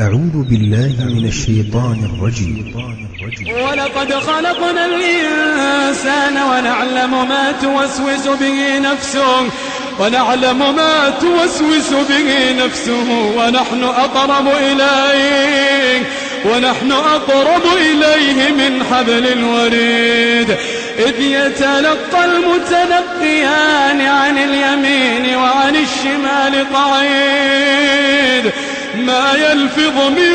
أعوذ بالله من الشيطان الرجيم. ولقد خلقنا الإنسان ونعلم ما توسوس به نفسه ونحن أقرب إليه من حبل الوريد إذ يتلقى المتلقيان عن اليمين وعن الشمال قعيد ما يلفظ من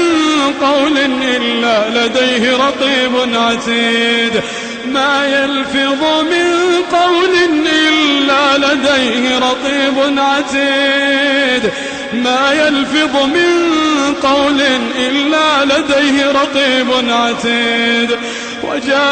قول إلا لديه رقيب عتيد ما يلفظ من قول إلا لديه رقيب عتيد ما يلفظ من قول إلا لديه رقيب عتيد وجاءت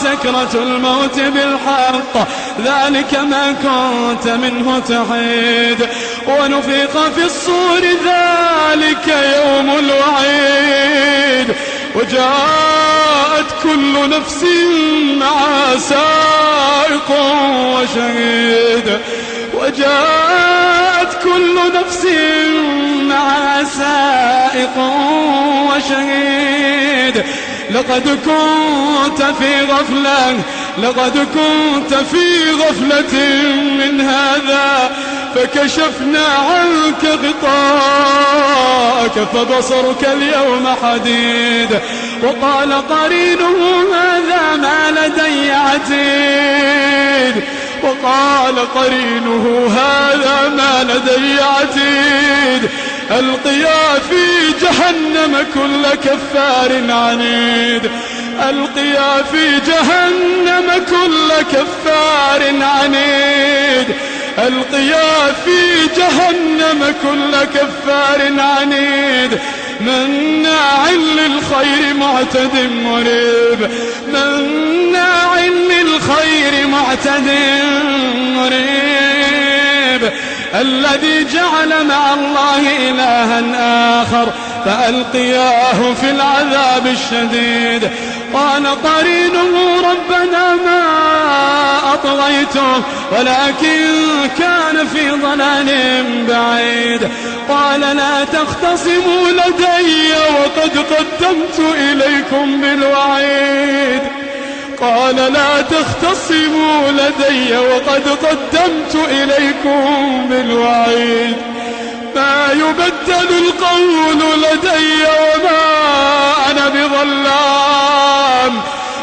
سكرة الموت بالحق ذلك ما كنت منه تحيد ونفخ في الصور ذلك يوم الوعيد وجاءت كل نفس معها سائق وشهيد لقد كنت في غفلة من هذا فكشفنا عنك غطاءك فبصرك اليوم حديد وقال قرينه هذا ما لدي عتيد ألقيا في جهنم كل كفار عنيد مناع للخير معتد مريب الذي جعل مع الله إلها آخر فألقياه في العذاب الشديد قال قرينه ربنا ما أطغيته ولكن كان في ضلال بعيد قال لا تختصموا لدي وقد قدمت إليكم بالوعيد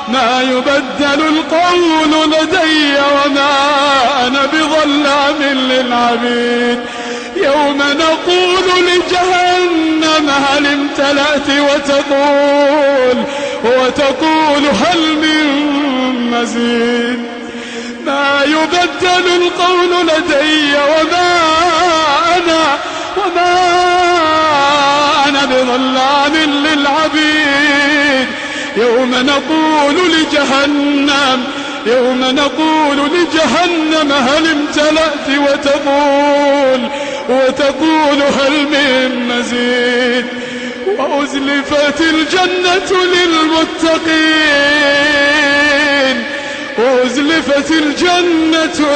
ما يبدل القول لدي وما أنا بظلام للعبيد يوم نقول لجهنم هل امتلأت وتقول هل من مزيد ما يبدل القول لدي وما أنا بظلام للعبيد يوم نقول لجهنم هل امتلأت وتقول هل من مزيد وأزلفت الجنة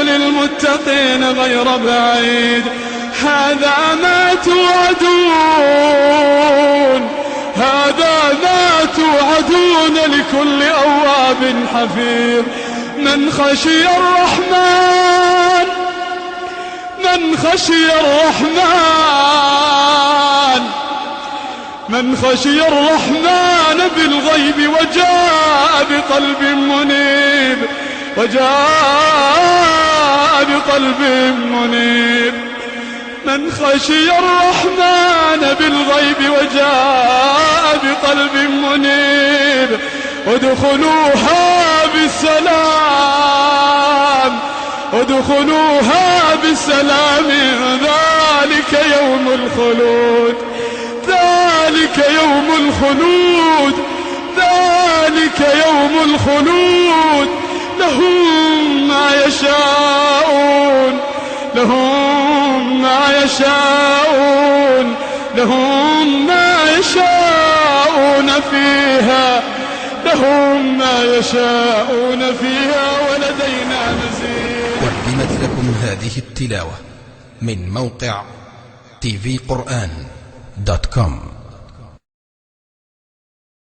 للمتقين غير بعيد هذا ما توعدون لكل أواب حفيظ من خشي الرحمن بالغيب وجاء بقلب منيب من خشي الرحمن بالغيب وجاء بقلب منيب ادخلوها بسلام ذلك يوم الخلود لهم ما يشاءون لهم ما يشاءون فيها لهم ما يشاءون فيها ولدينا مزيد. قدمت لكم هذه التلاوة من موقع tvquran.com.